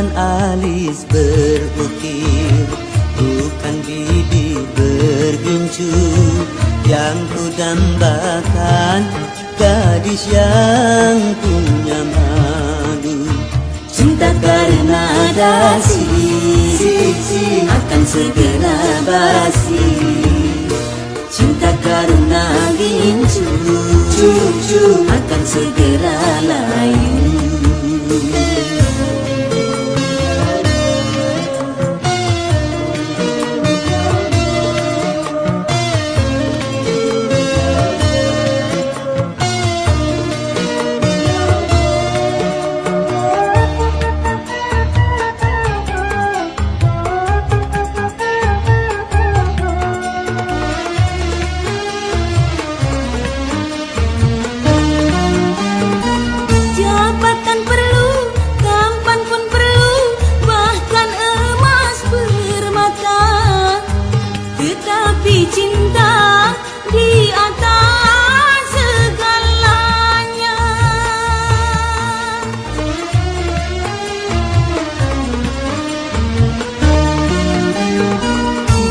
Bukan alis berukir, bukan bibir bergincu, yang ku dambakan gadis yang punya malu. Cinta karena dasi akan segera basi, cinta karena gincu akan segera layu.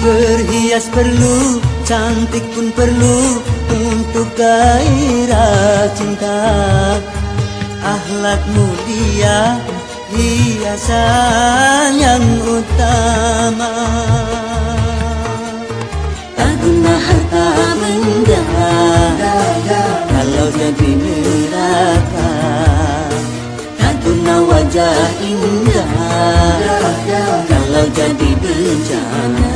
Berhias perlu, cantik pun perlu untuk gairah cinta. Akhlak mulia, hiasan yang utama. Tak guna harta benda kalau jadi neraka. Tak guna wajah indah kalau jadi bencana.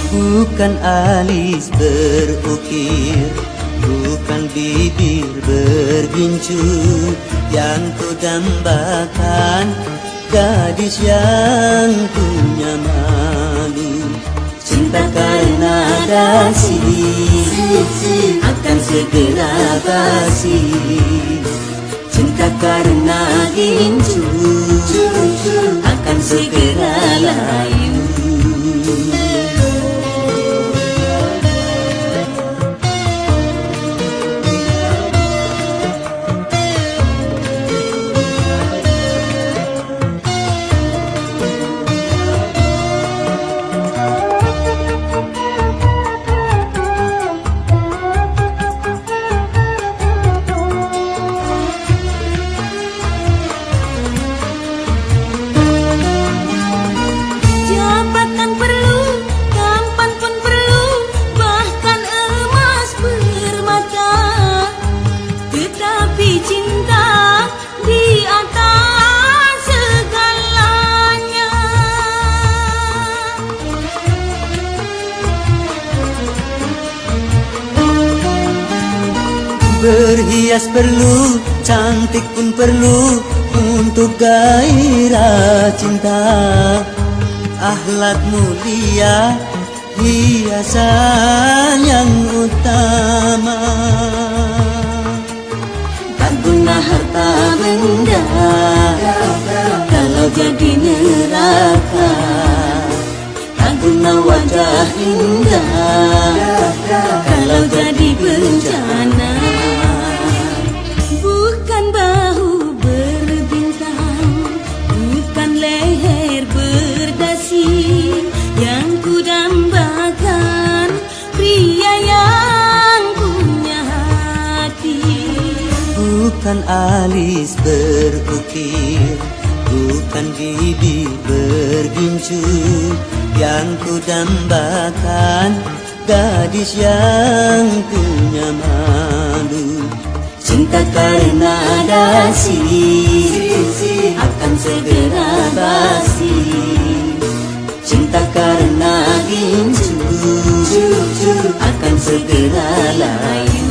Bukan alis berukir, bukan bibir bergincu, yang ku dambakan gadis yang punya malu. Cinta karena dasi akan segera basi, cinta karena gincu akan segera layu. Berhias perlu, cantik pun perlu untuk gairah cinta. Akhlak mulia, hiasan yang utama. Tak guna harta benda kalau jadi neraka. Tak guna wajah indah kalau jadi bencana. Bukan bahu berbintang, bukan leher berdasi, yang ku dambakan pria yang punya hati. Bukan alis berukir, bukan bibir bergincu, yang ku dambakan gadis yang punya malu. Cinta karena dasi akan segera basi, cinta karena gincu akan segera layu.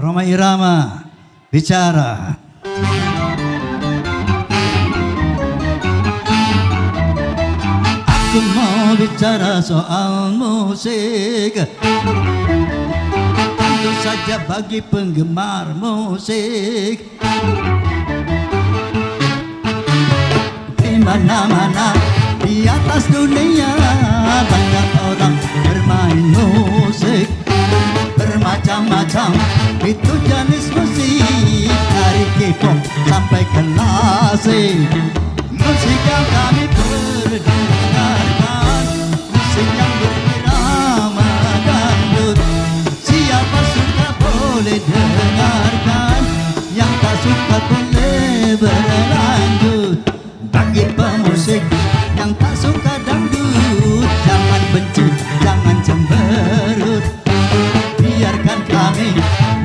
Rhoma Irama bicara. Aku mau bicara soal musik, tentu saja bagi penggemar musik. Di mana-mana di atas dunia banyak orang bermain musik, bermacam-macam itu jenis musik, dari K-pop sampai klasik. Musik yang kami perdengarkan, musik yang berirama dangdut. Siapa suka boleh dengarkan, yang tak suka boleh berlanjut. Bagi pemusik yang tak suka dangdut, jangan benci, jangan cemberut. Biarkan kami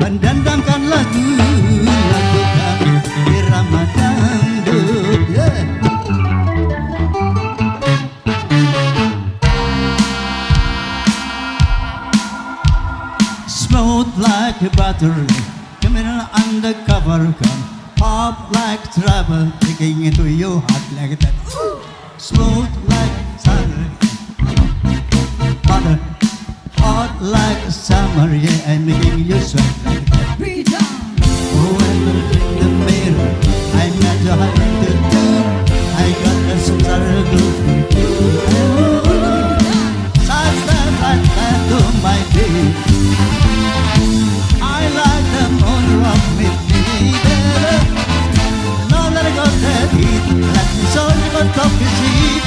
mendendangkan lagu-lagu kami irama dangdut. Smooth like butter, criminal undercover, come pop like trouble, taking into your heart like that. Smooth like butter, hot like summer, yeah, I'm making you sweat like that. Oh, when I look in the mirror, I'm not so hard to do. I got a star glue. Such that like that to my day. I like the moon rock with me, baby. Now that I got that heat, let me show you what talk is sweet.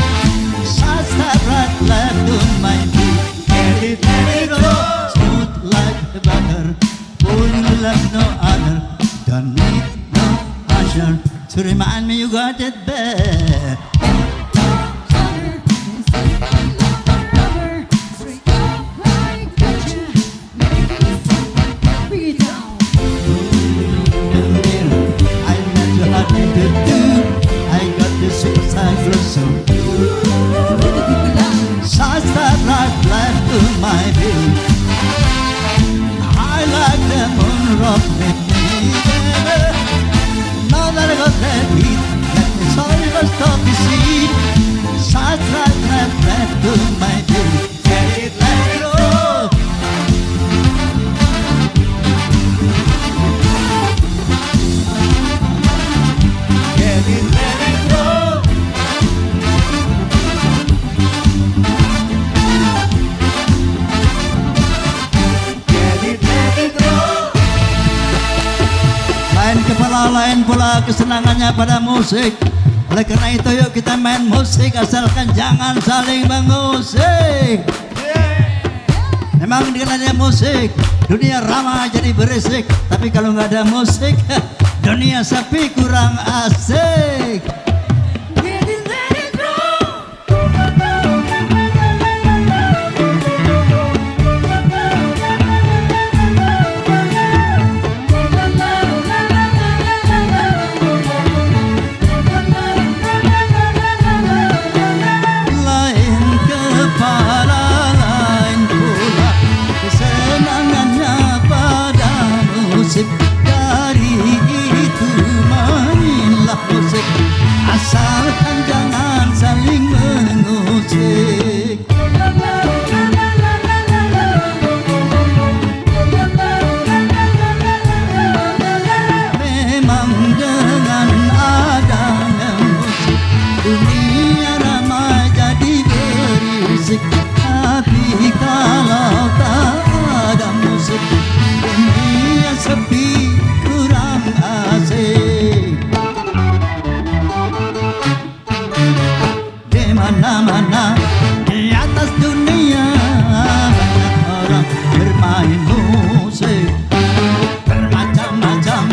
Such that right left to my feet. Let it go. Smooth like butter, pulling like no other. Don't need no usher to remind me you got it bad. I got this suicide flow so such that right left to my beat. I like the moon rock with me, baby. Now that I got that heat, let me sorry for stop the seat. Such that right left to my beat. Get it, let it go. Get it, let it go. Get it, let it go. Lain kepala, lain pula kesenangannya pada musik. Oleh karena itu yuk kita main musik, asalkan jangan saling mengusik. Memang dengan adanya musik, dunia ramai jadi berisik. Tapi kalau nggak ada musik, dunia sepi kurang asik. Lain kepala, lain pula kesenangannya pada musik. Dari itu mainlah musik, asalkan jangan saling mengusik. Memang dengan adanya musik, dunia ramai jadi berisik. Tapi kalau tak ada musik, dunia sepi kurang asik. Di mana-mana di atas dunia banyak orang bermain musik, bermacam-macam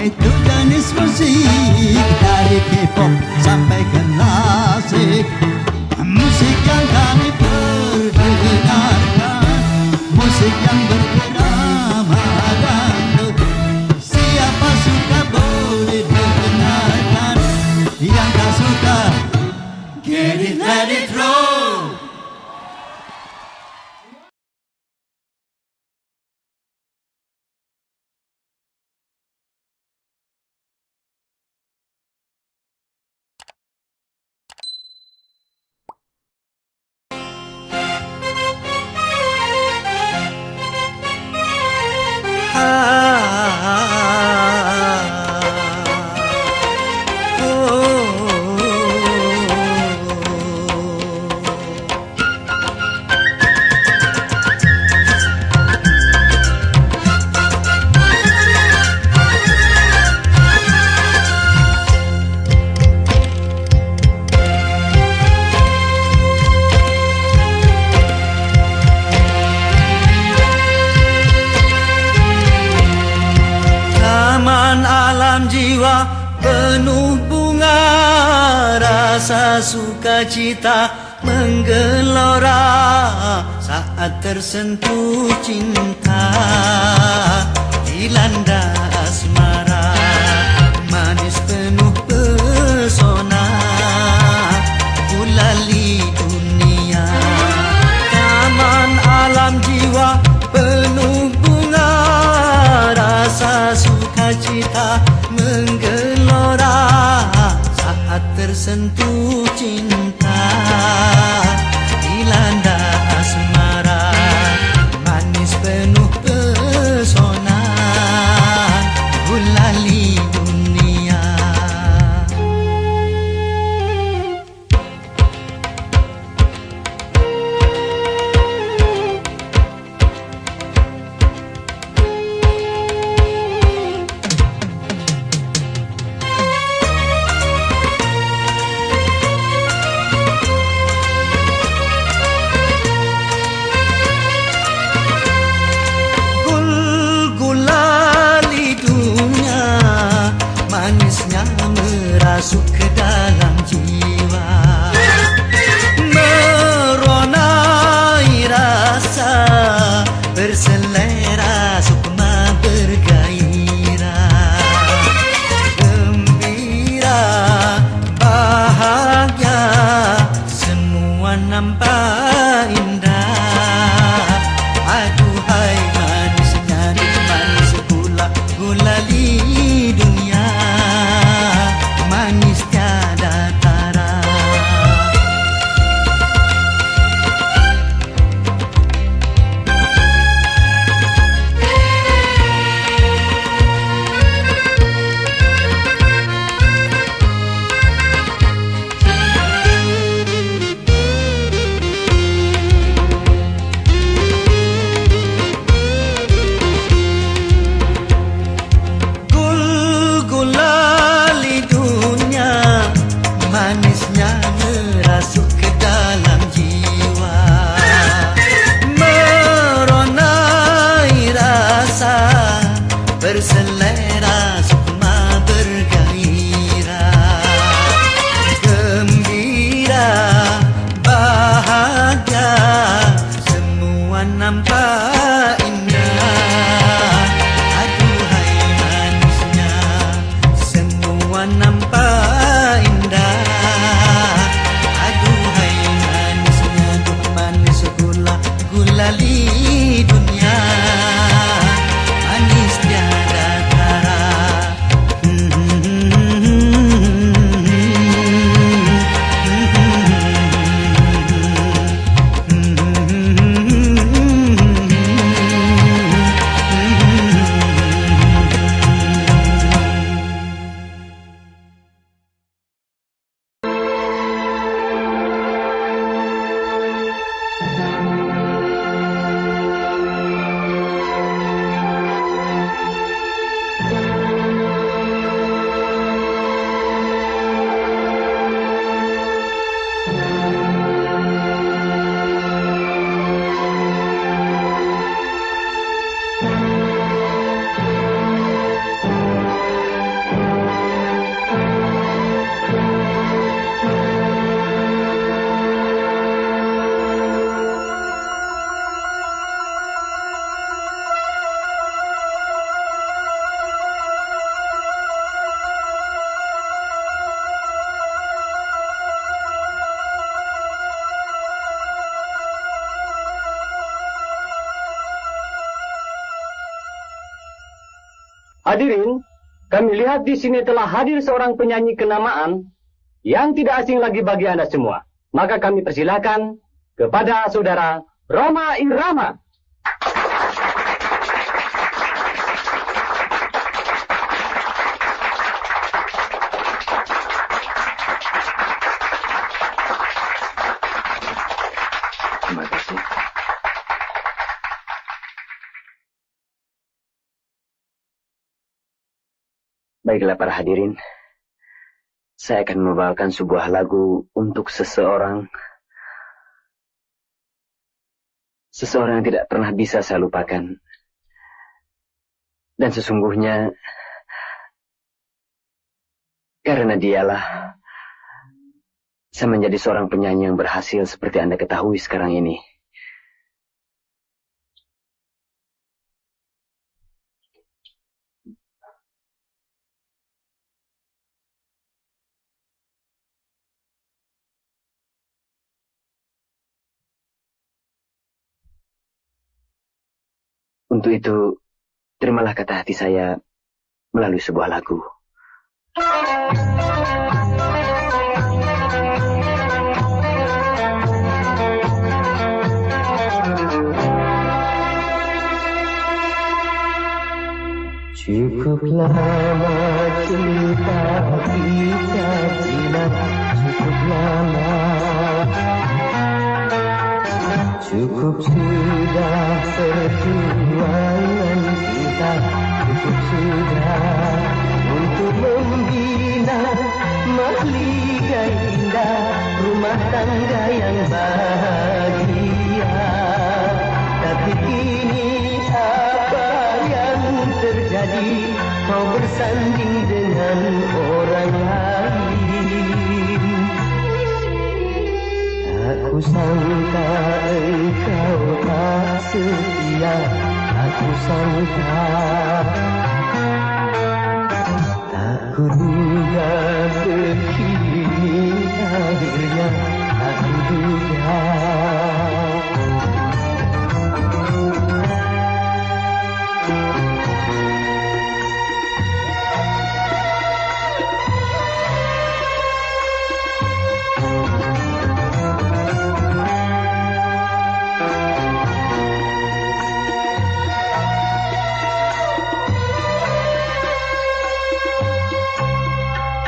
itu jenis musik, dari K-pop sampai klasik. Musik yang kami perdengarkan, musik yang berirama dangdut. Siapa suka boleh dengarkan, yang tak suka get it, let it roll. penuh bunga rasa sukacita menggelora saat tersentuh cinta dilanda asmara manis penuh pesona gulali dunia taman alam jiwa penuh bunga rasa sukacita menggelora saat tersentuh cinta dilanda asmara manis penuh pesona gulali dunia. Masuk ke dalam jiwa meronai rasa berselera sukma bergairah gembira bahagia semua nampak indah aduhai manisnya manis gula gulali dunia manis tiada tara. Manisnya merasuk ke dalam jiwa meronai rasa berselera sukma bergairah gembira bahagia semua nampak indah aduhai manisnya semua nampak indah gulali dunia manis tiada tara. Hadirin, kami lihat di sini telah hadir seorang penyanyi kenamaan yang tidak asing lagi bagi Anda semua. Maka kami persilakan kepada saudara Rhoma Irama. Terima kasih. Baiklah para hadirin, saya akan membawakan sebuah lagu untuk seseorang yang tidak pernah bisa saya lupakan. Dan sesungguhnya Karena dialah saya menjadi seorang penyanyi yang berhasil seperti Anda ketahui sekarang ini. Untuk itu, terimalah kata hati saya melalui sebuah lagu. Cukup lama cinta kita jinak, cukup lama. Cukup sudah perjuangan kita, cukup sudah untuk membina mahligai indah rumah tangga yang bahagia. Tapi kini apa yang terjadi? Kau bersanding dengan orang lain. Tak kusangka engkau tak setia, tak kusangka. Tak kuduga begini akhirnya, tak kuduga.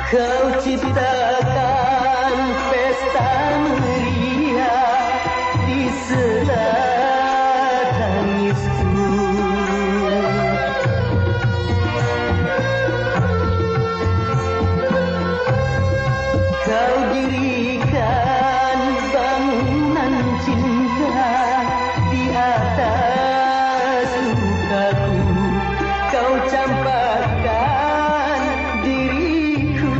Kau ciptakan pesta meriah di sela tangisku. Kau dirikan bangunan cinta di atas lukaku. Kau campakkan diriku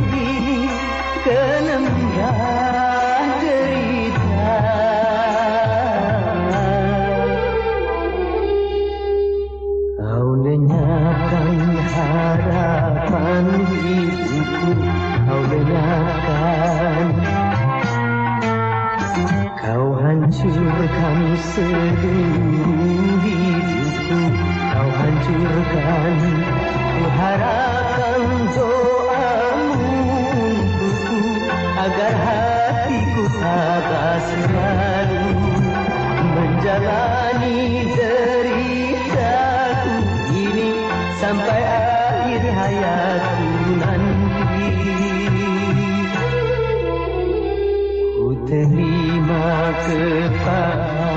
ke lembah derita. Kau lenyapkan harapan hidupku, kau lenyapkan. Kau hancurkan seluruh hidupku, kau hancurkan. Ku harapkan doamu agar hatiku tabah selalu menjalani deritaku ini sampai akhir hayatku nanti. Ku terima kepada,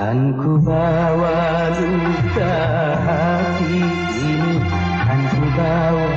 kan ku bawa luka hati ini, kan ku bawa.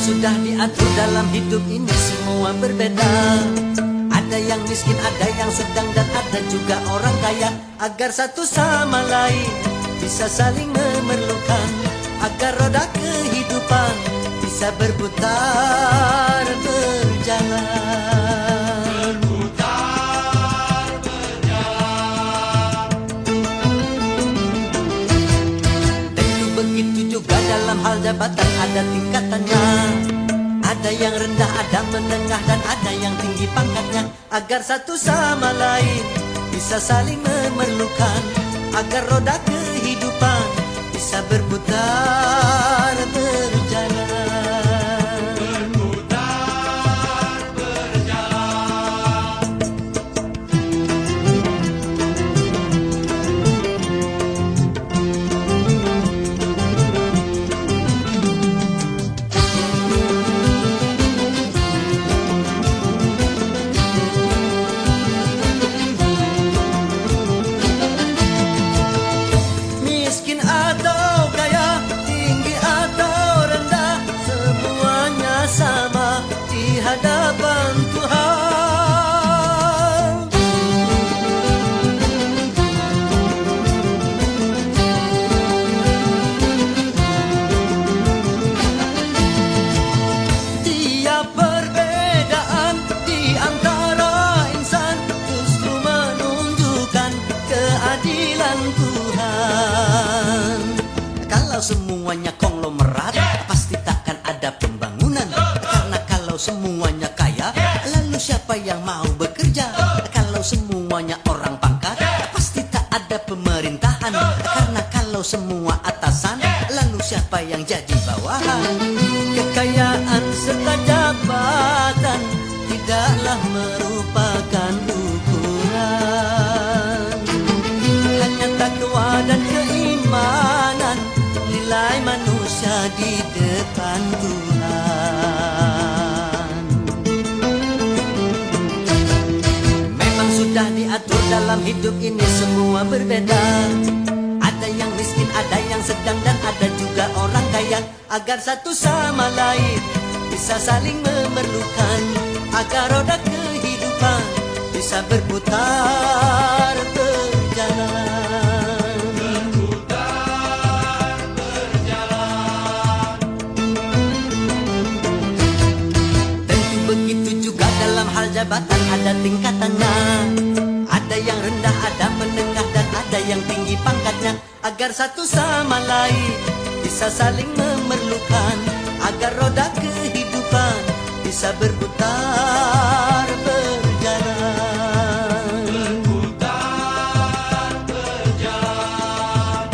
Sudah diatur dalam hidup ini semua berbeda. Ada yang miskin, ada yang sedang, dan ada juga orang kaya. Agar satu sama lain bisa saling memerlukan, agar roda kehidupan bisa berputar berjalan. Tentu begitu juga dalam hal jabatan ada tingkatannya. Ada yang rendah, ada menengah, dan ada yang tinggi pangkatnya. Agar satu sama lain bisa saling memerlukan, agar roda kehidupan bisa berputar berjalan. ada pembangunan. Karena kalau semuanya kaya, lalu siapa yang mau bekerja? Kalau semuanya orang pangkat, pasti tak ada pemerintahan. Karena kalau semua atasan, lalu siapa yang jadi bawahan? Kekayaan serta jabatan tidaklah merupakan ukuran. Hanya takwa dan keimanan, nilai manusia di depan Tuhan. Memang sudah diatur dalam hidup ini semua berbeda. Ada yang miskin, ada yang sedang, dan ada juga orang kaya. Agar satu sama lain bisa saling memerlukan, agar roda kehidupan bisa berputar berjalan. Tentu begitu juga dalam hal jabatan ada tingkatannya. Ada yang rendah, ada menengah, dan ada yang tinggi pangkatnya. Agar satu sama lain bisa saling memerlukan, agar roda kehidupan bisa berputar berjalan. Berputar berjalan.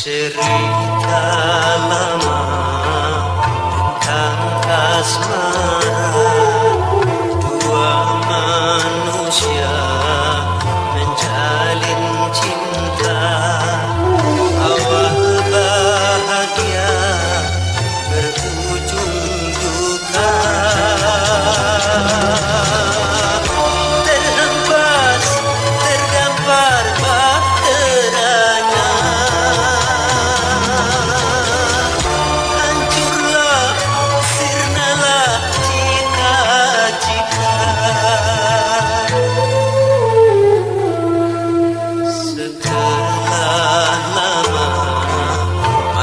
Cerita lama tentang asmara, dua manusia menjalin cinta. Awal bahagia berujung duka. Terhempas, terdampar bahteranya.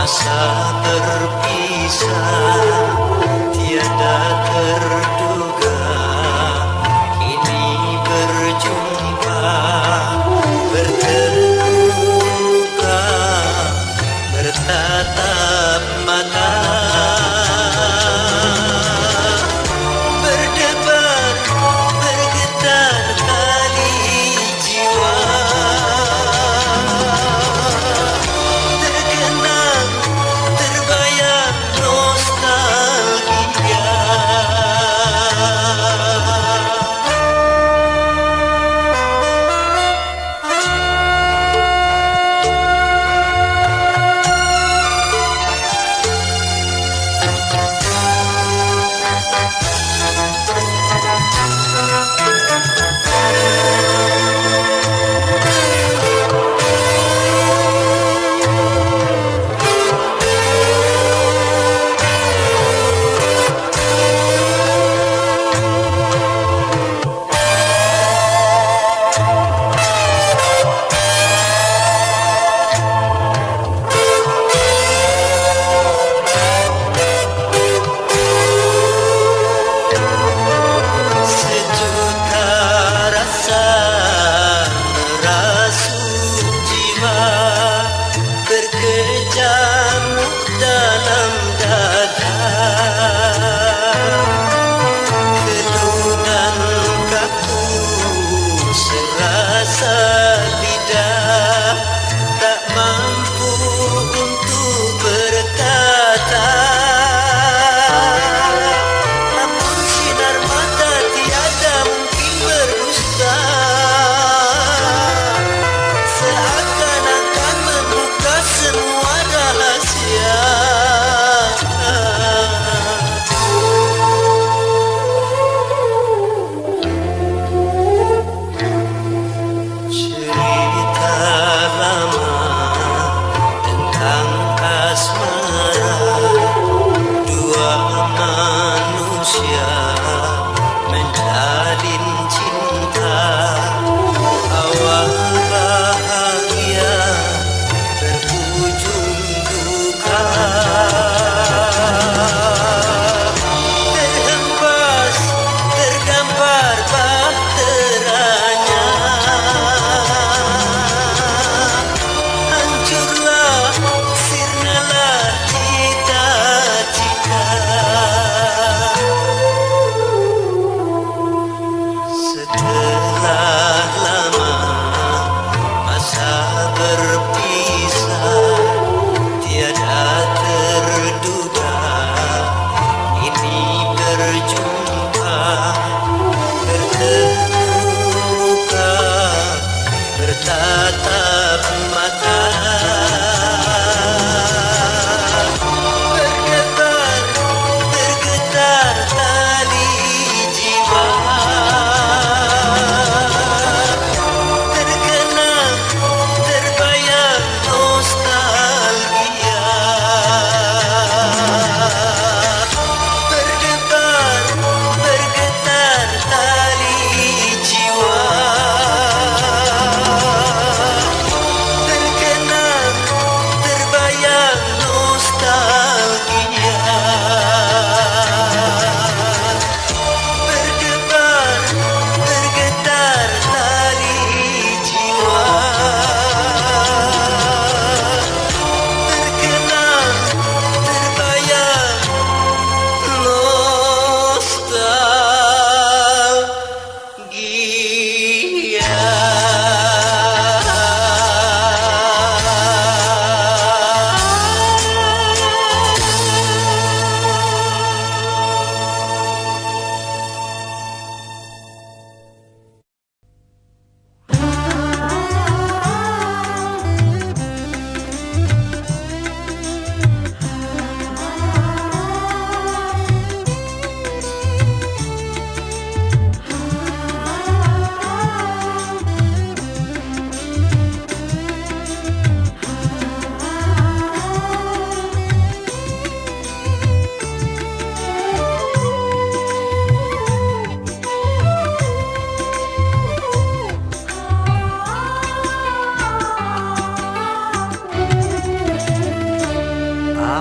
Masa terpisah tiada terduga, kini berjumpa, berterbuka, bertatap mata, berdebar, bergetar tali jiwa. Terbayang nostalgia.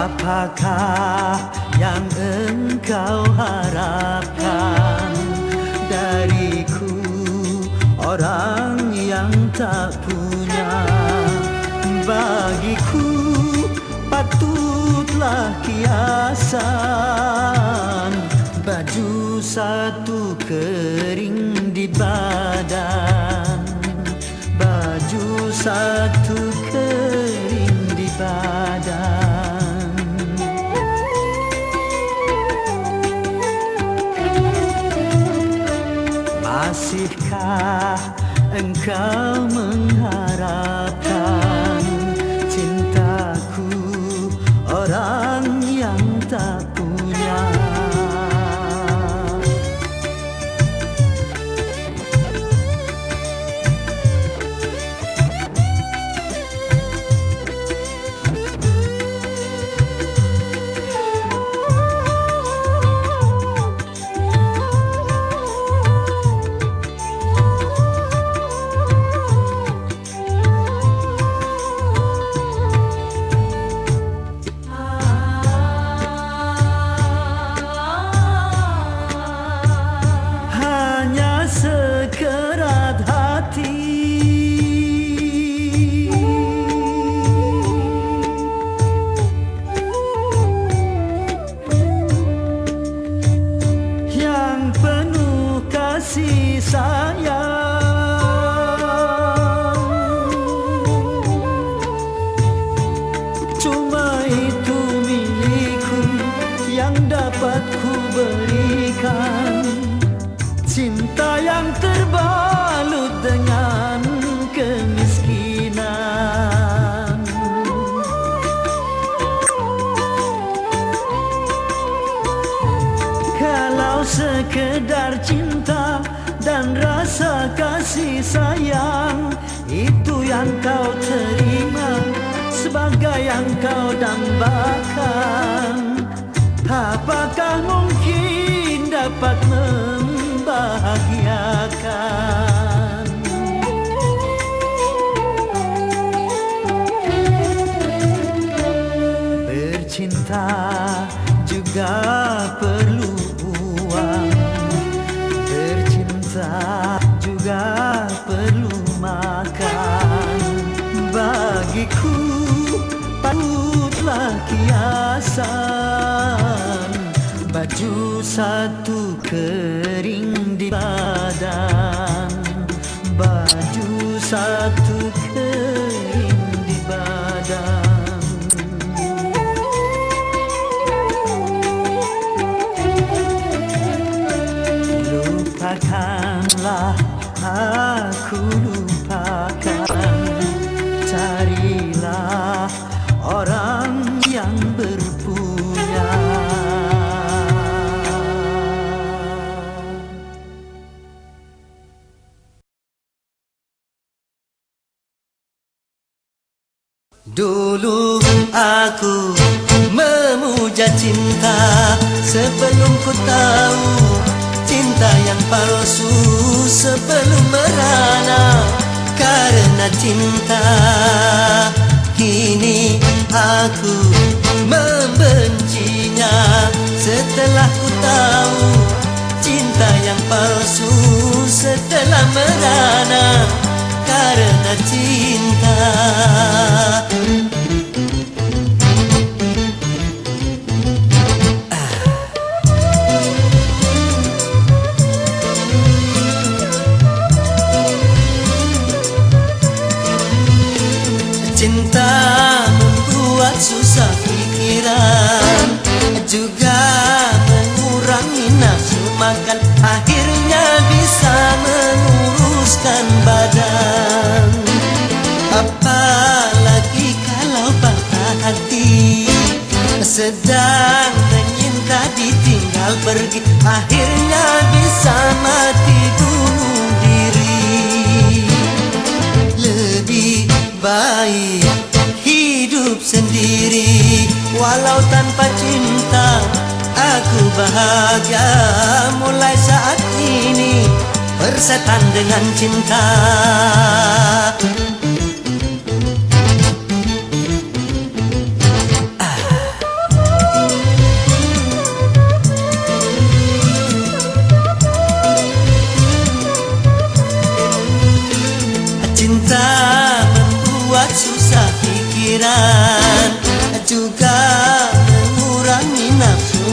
Apakah yang engkau harapkan dariku, orang yang tak punya? Bagiku patutlah kiasan, baju satu kering di badan, baju satu kering di badan. Masihkah engkau mengharapkan cintaku, orang yang tak punya? Hanya sekerat hati yang penuh kasih sayang, cuma itu milikku yang dapat ku berikan. Cinta yang terbalut dengan kemiskinan. Kalau sekedar cinta dan rasa kasih sayang, itu yang kau terima sebagai yang kau dambakan, apakah mungkin dapat membahagiakan? Bercinta juga perlu uang, bercinta juga perlu makan. Bagiku patutlah kiasan, baju satu kering di badan, baju satu kering di badan. Lupakanlah aku, lupakan, carilah orang yang berpunya. Dulu aku memuja cinta sebelum ku tahu cinta yang palsu, sebelum merana karena cinta. Kini aku membencinya setelah ku tahu cinta yang palsu, setelah merana karena cinta. Cinta membuat susah pikiran, juga mengurangi nafsu makan, akhirnya bisa menguruskan badan. Apalagi kalau patah hati, sedang menyinta ditinggal pergi, akhirnya bisa mati bunuh diri. Lebih baik hidup sendiri, walau tanpa cinta aku bahagia. Mulai saat ini bersetan dengan cinta.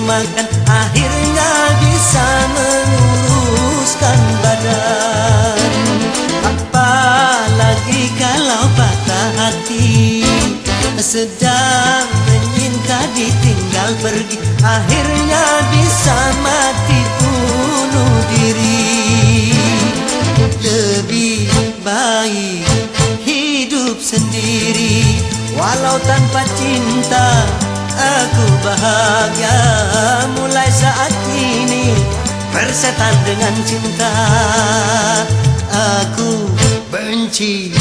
makan, akhirnya bisa meluruskan badan. Apalagi kalau patah hati, sedang menyinta ditinggal pergi, akhirnya bisa mati bunuh diri. Lebih baik hidup sendiri, walau tanpa cinta aku bahagia. Mulai saat ini persetan dengan cinta aku benci.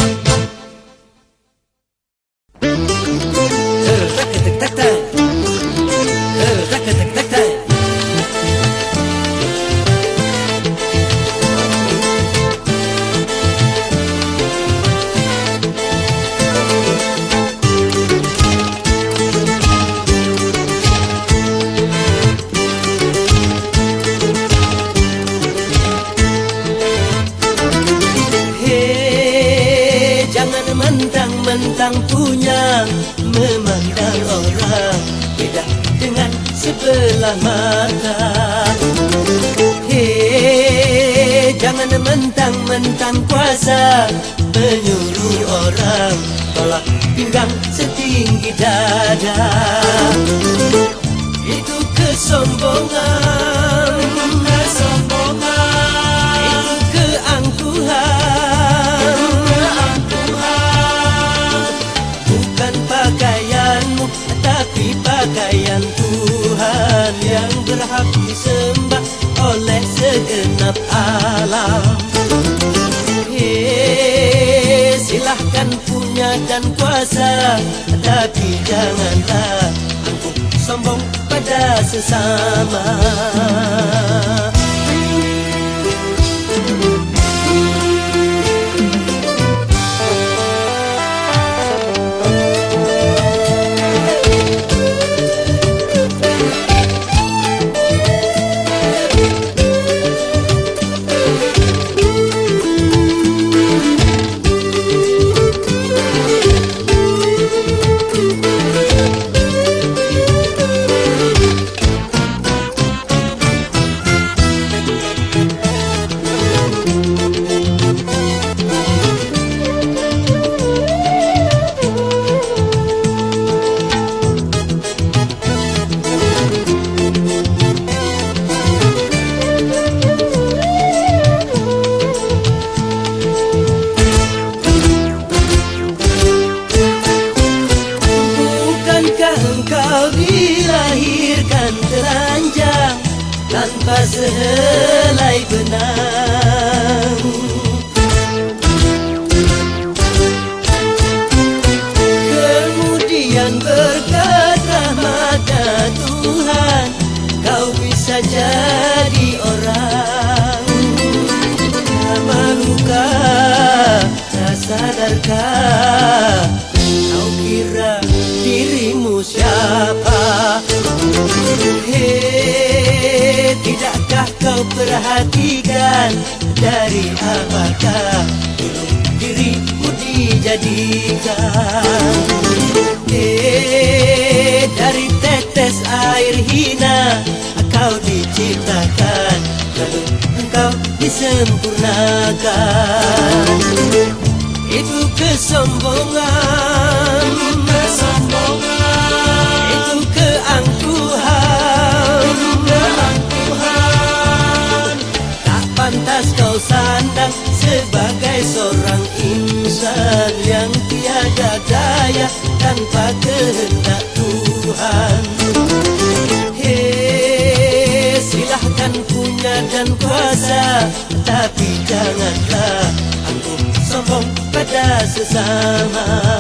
Mentang-mentang punya, memandang orang beda dengan sebelah mata. Hei, jangan mentang-mentang kuasa, menyuruh orang tolak pinggang setinggi dada. Itu kesombongan, kesombongan. Itu keangkuhan, bukan pakaianmu, tapi pakaian Tuhan yang berhak disembah oleh segenap alam. Hei, silahkan punya dan kuasa, tapi janganlah angkuh sombong pada sesama. Engkau dilahirkan telanjang tanpa sehelai benang. Kemudian berkat rahmat Tuhan, kau bisa jadi orang. Malukah, tak sadarkah, kau kira dirimu siapa? Hei, tidakkah kau perhatikan dari apakah dirimu dijadikan? Hei, dari tetes air hina kau diciptakan, lalu engkau disempurnakan. Itu kesombongan, kesombongan. Itu keangkuhan, keangkuhan. Tak pantas kau sandang sebagai seorang insan yang tiada daya tanpa kehendak Tuhan. Hei, silahkan punya dan kuasa, tapi janganlah angkuh sombong pada sesama.